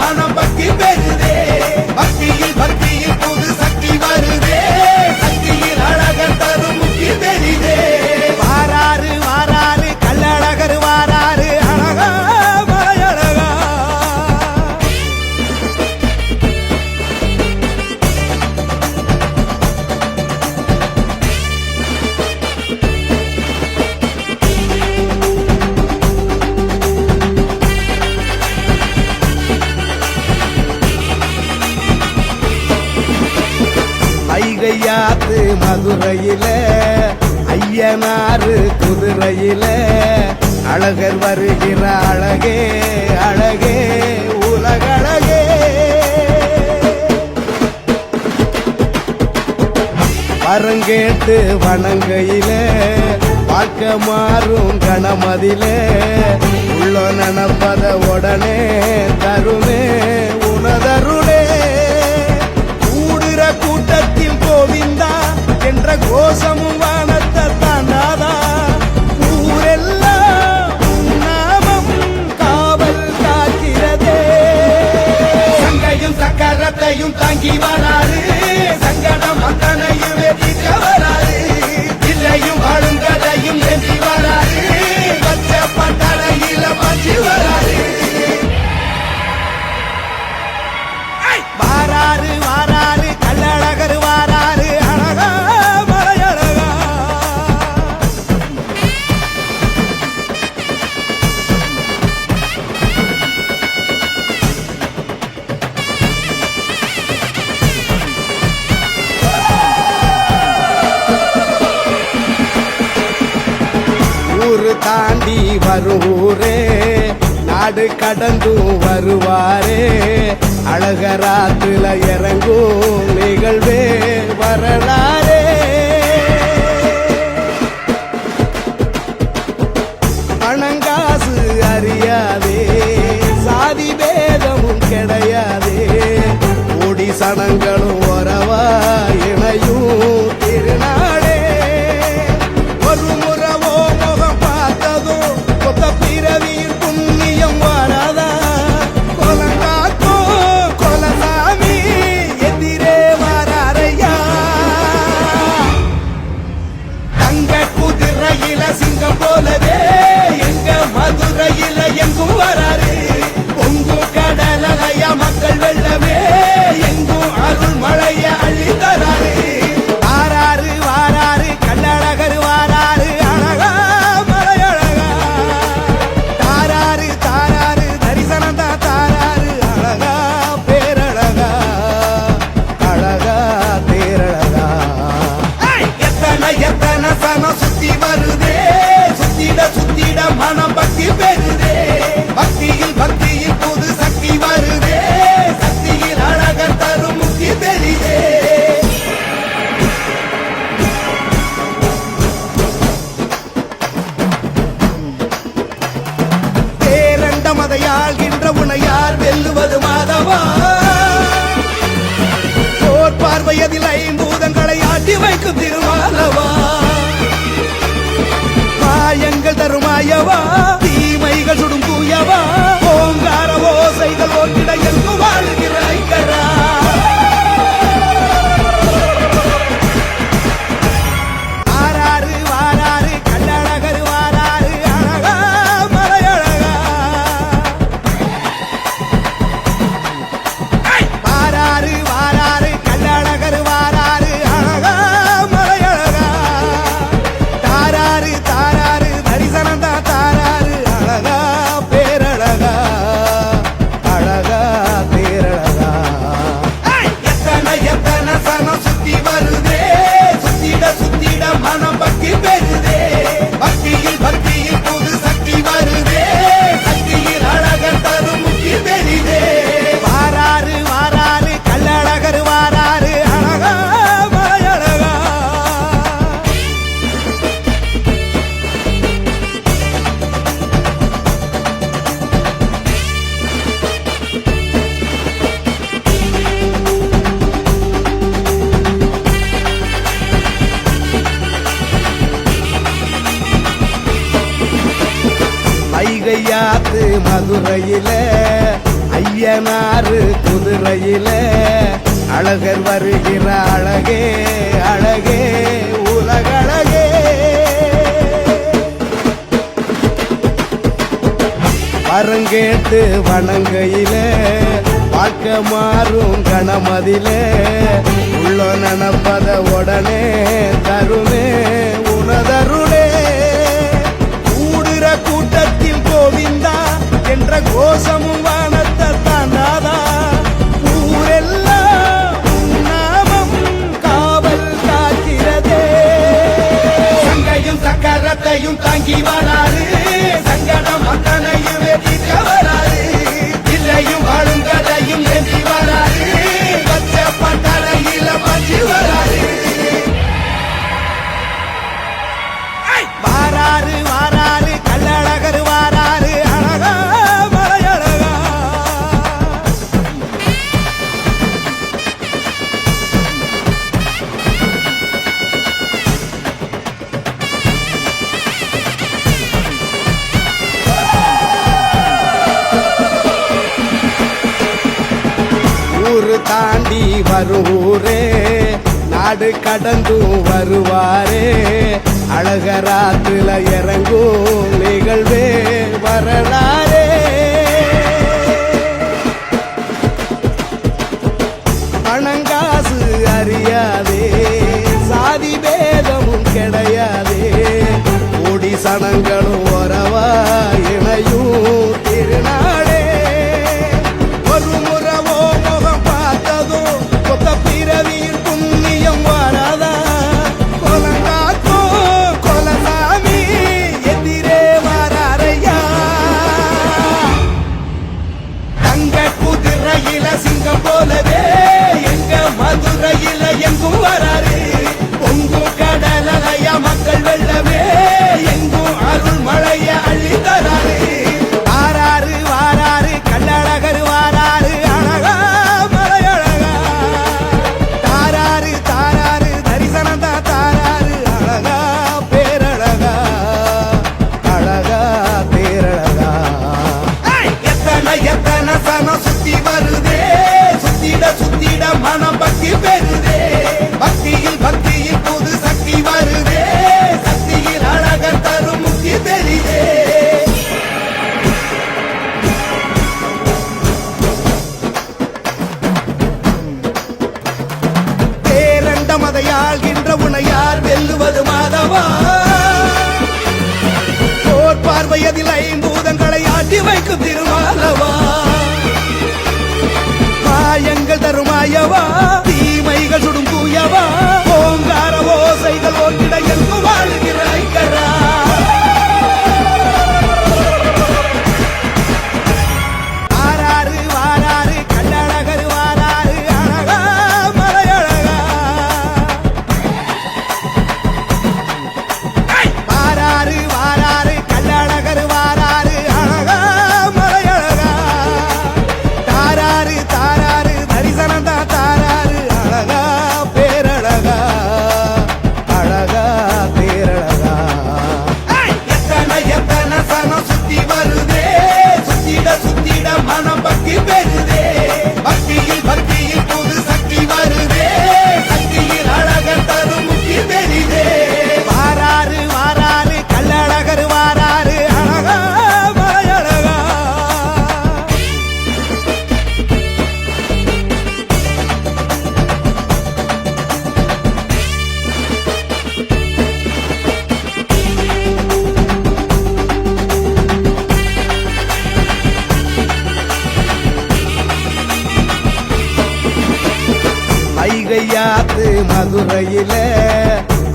மனம் பக்தி பெறுதே பக்தியில் பக்தியில் புது சக்தி வருதே சக்தியில் அழகர் தரும் முக்தி பெரிதே வாராரு வாராரு கள்ளழகர் வாராரு அழகா மலையழகா ஐகையாத்து மதுரையில ஐயனாறு குதிரையில அழகர் வருகிற அழகே அழகே உலகழகே வரங்கேட்டு வணங்கையில வாழ்க்கை மாறும் கணமதில உள்ள நினப்பத உடனே தருமே உனதருளே கூடுற கூட்டத்தில் கோவிந்தா என்ற கோஷமும் வானத்தை தாண்டாதா ஊரெல்லாம் நாமம் காவல் காக்கிறதே சங்கையும் சக்கரத்தையும் தாங்கி வராரு சங்கடம் அத்தனையும் வெற்றிக்க வராரு இல்லையும் ஆளுங்கதையும் வெற்றி வராரு பச்ச பட்டறையில மாற்றி வராரு வாராரு வாராரு கள்ளழகர் வாராரு அழகா மலையழகா ஊரு தாண்டி வருவூரே நாடு கடந்தும் வருவாரே அழகராத்துல இறங்கும் நிகழ்வே வரலாறே பணங்காசு அறியாதே சாதி பேதமும் கிடையாதே கோடி சனங்களும் உறவா இணையும் திருநாளே ஒரு முறவோ முகம் பார்த்ததும் கொத்த பிறவியில் புண்ணியம் வராதா கொலங்காக்கோ கொலசாமி எதிரே வராரையா தங்க குதிரையில சிங்கம் போலவே எங்க மதுரையில எங்கும் வராரு பொங்கும் கடலைய மக்கள் வெள்ளமே எங்கும் அருள் மழைய அள்ளி தராரு வாராரு வாராரு கள்ளழகர் வாராரு அழகா மலையழகா தாராரு தாராரு தரிசனம் தான் தாராரு அழகா பேரழகா அழகா பேரழகா எத்தனை எத்தனை சனம் சுத்தி வருதே சுத்திட சுத்திட மனம் பக்தி பெறுதே பக்தியில் பக்தியில் புது சக்தி வருதே சக்தியில் அழகர் தரும் முக்தி பெரிதே பேரண்ட மதையாள்கின்ற உனையார் வெல்லுவது மாதவா போர் பார்வையதில் ஐம்பூதங்களை ஆட்டி வைக்கும் திருமாலவா மாயங்கள் தருமாயவா தீமைகள் சுடும் பூயவா ஓங்கார ஓசைகள் ஓட்டிட எங்கு வாழ்கிற ஐக்கரா வாராரு வாராரு கள்ளழகர் வாராரு அழகா மலையழகா வாராரு வாராரு கள்ளழகர் வாராரு அழகா மலையழகா தாராரு தாராரு தரிசனம் தான் தாராரு அழகா பேரழகா அழகா பேரழகா எத்தனை எத்தனை சனம் சுத்தி வருதே சுத்திட சுத்திட மனம் பக்தி பெறுதே பக்தியில் பக்தியில் புது சக்தி வருதே சக்தியில் அழகர் தரும் முக்தி பெரிதே வாராரு வாராரு கள்ளழகர் வாராரு அழகா மலையழகா ஐகையாத்து மதுரையில ஐய ஐயனாறு குதிரையில அழகர் வருகிற அழகே அழகே உலகழகே. வரங்கேட்டு வணங்கையில வாழ்க்கை மாறும் கணமதில உள்ள நினப்பத உடனே தருமே உனதருளே. கூடுற கூட்டத்தில் கோவிந்தா என்ற கோஷமும் வானத்தை தாண்டாதா. ஊரெல்லாம் உன் நாமம் காவல் காக்கிறதே. சங்கையும் சக்கரத்தையும் தாங்கி வராரு, சங்கடம் அத்தனையுமே தீர்க்க வராரு. இல்லையும் வாழும் கதையும் ஏந்தி வராரு, பச்சை பட்டறையில பஞ்சு வராரு. வாராரு வாராரு கள்ளழகர் வாராரு அழகா மலையழகா. ஊரு தாண்டி வரும் ஊரே நாடு கடந்தும் வருவாரே. அழகராத்துல இறங்கும் நிகழ்வே வரலாறே. பணங்காசு அறியாதே, சாதி பேதமும் கிடையாதே. கோடி சனங்களும் உறவா இணையும் திருநாளே. ஒரு முறவோ முகம் பார்த்ததும் கொத்த பிறவியின் புண்ணியம் வராதா. கொலங்காக்கோ கொலசாமி எதிரே வராரையா. தங்க குதிரையில சிங்கம் போலவே எங்க மதுரையில எங்கும் வராரு. பொங்கும் கடலைய மக்கள் வெள்ளமே எங்கும் அருள் மழைய அள்ளி தராரு. வாராரு வாராரு கள்ளழகர் வாராரு அழகா மலையழகா. தாராரு தாராரு தரிசனம் தான் தாராரு அழகா பேரழகா அழகா பேரழகா. எத்தனை எத்தனை சனம் சுத்தி வருதே, சுத்திட சுத்திட மனம் பக்தி பெறுதே. பக்தியில் பக்தியில் புது சக்தி வருதே, சக்தியில் அழகர் தரும் முக்தி தெரிதே. பேரண்ட மதையாள்கின்ற உனையார் வெல்லுவது மாதவா. போர் பார்வையதில் ஐம்பூதங்களை ஆட்டி வைக்கும் திருமாலவா. மாயங்கள் தருமாயவா, தீமைகள் சுடும் பூயவா. ஓங்கார ஓசைகள் ஓட்டிட எங்கு வாழ்கிற ஐக்கரா. வாராரு வாராரு கள்ளழகர் வாராரு அழகா மலையழகா. வாராரு வாராரு கள்ளழகர் வாராரு அழகா மலையழகா. தாராரு தாராரு தரிசனம் தான் தாராரு அழகா பேரழகா அழகா பேரழகா. எத்தனை எத்தனை சனம் சுத்தி வருதே, சுத்திட சுத்திட மனம் பக்தி பெறுதே. பக்தியில் பக்தியில் புது சக்தி வருதே, சக்தியில் அழகர் தரும் முக்தி தெரிதே. வாராரு வாராரு கள்ளழகர் வாராரு அழகா மலையழகா. ஐகையாத்து மதுரையில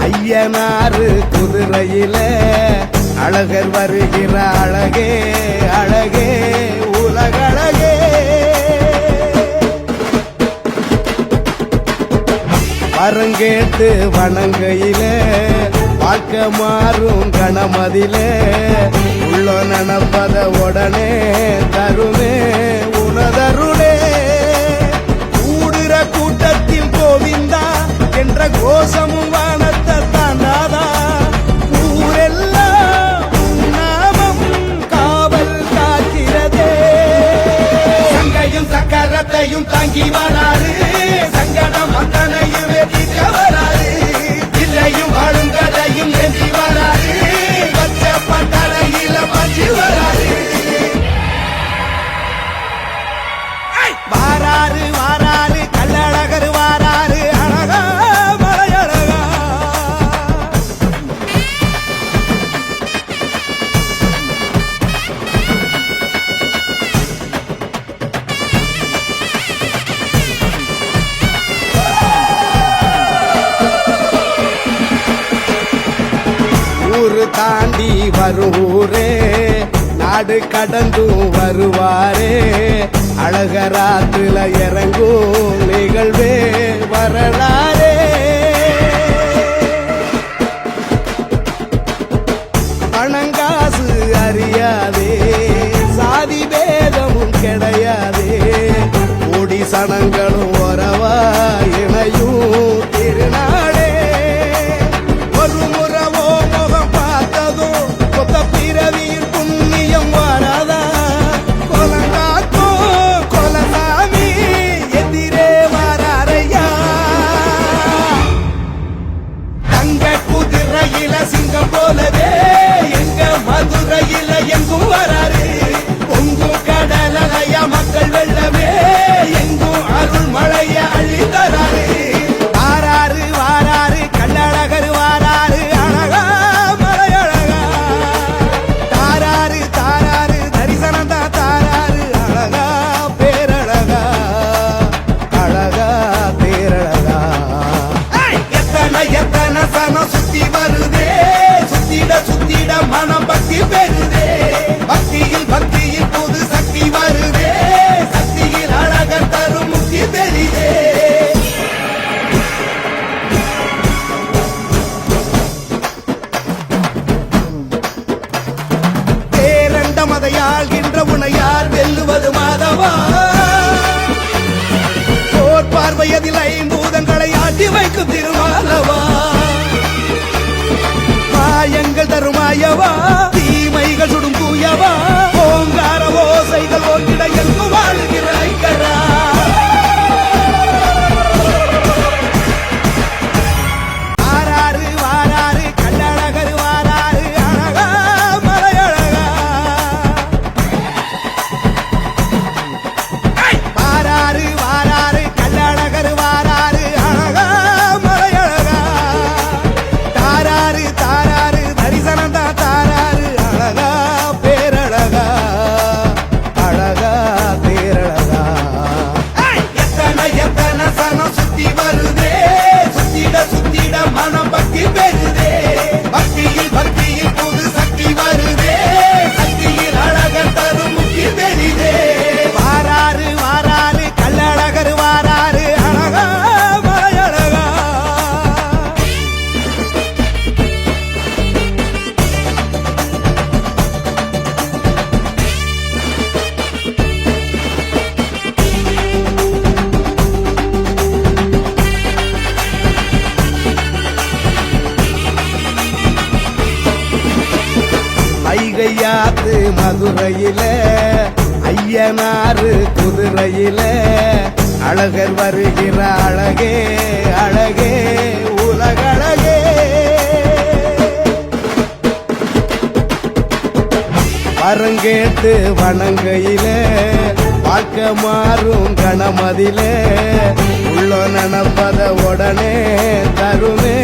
ஐயனாறு குதிரையில அழகர் வருகிற அழகே அழகே உலகழகே. வரங்கேட்டு வணங்கையில வாழ்க்கை மாறும் கணமதில உள்ள நினப்பத உடனே தருமே உனதருளே. கூடுற கூட்டத்தில் கோவிந்தா என்ற கோஷமும் வானத்தை தாண்டாதா. ஊரெல்லாம் உன் நாமம் காவல் காக்கிறதே. சங்கையும் சூளையும் தாங்கி வராரு சங்கடம் அத்தனையுமே தீர்க்க வராரு இல்லையும் வாழும் கதையும் ஏந்தி வராரு பச்சை பட்டறையில பச்சு வராரு வாராரு வாராரு கள்ளழகர் வாராரு அழகா மலையழகா ஊரு தாண்டி வரும் ஊரே நாடு கடந்தும் வருவாரே அழகராத்துல இறங்கும் நிகழ்வே வரலாறே பணங்காசு அறியாதே சாதி பேதமும் கிடையாதே கோடி சனங்களும் உறவா இணையும் திருநாளே ஒரு முறவோ முகம் பார்த்ததும் கொத்த பிறவியின் புண்ணியம் வராதா கொலங்காத்தோ கொலசாமி எதிரே வராரையா தங்க குதிரையில சிங்கம் போலவே எங்க மதுரையில எங்கும் வராரு பொங்கும் கடலையா மக்கள் வெள்ளமே எங்கும் அருள் மழைய அள்ளி தராரு வாராரு வாராரு கள்ளழகர் வாராரு அழகா மலையழகா தாராரு தாராரு தரிசனம் தான் தாராரு அழகா பேரழகா அழகா பேரழகா எத்தனை எத்தனை சனம் சுத்தி வருதே சுத்திட மனம் பக்தி பெறுதே பக்தியில் புது சக்தி வருதே சக்தியில் அழகர் தரும் முக்தி பெரிதே பேரண்ட மதையாள்கின்ற உனையார் வெல்லுவது மாதவா போர் பார்வையதில் ஐம்பூதங்களை ஆட்டி வைக்கும் திருமாலவா மாயங்கள் தருமாயவா தீமைகள் சுடும் கூயவா ஓங்கார ஓசைகள் ஓட்டிட எங்கு வாழுகிற ஐக்கரா வாராரு வாராரு கள்ளழகர் வாராரு அழகா மலையழகா வாராரு வாராரு கள்ளழகர் வாராரு அழகா மலையழகா தாராரு தாராரு தரிசனம் தான் தாராரு அழகா பேரழகா அழகா பேரழகா எத்தனை எத்தனை சனம் சுத்தி வருதே சுத்திட மனம் பக்தி பெறுதே பக்தியில் புது சக்தி வருதே சக்தியில் அழகர் தரும் முக்தி பெரிதே வாராரு வாராரு கள்ளழகர் வாராரு அழகா மலையழகா ஐகையாத்து மதுரையில ஐயனாறு குதிரையில அழகர் வருகிற அழகே அழகே உலகழகே வரங்கேட்டு வணங்கையில வாழ்க்கை மாறும் கணமதில உள்ள நினப்பத உடனே தருமே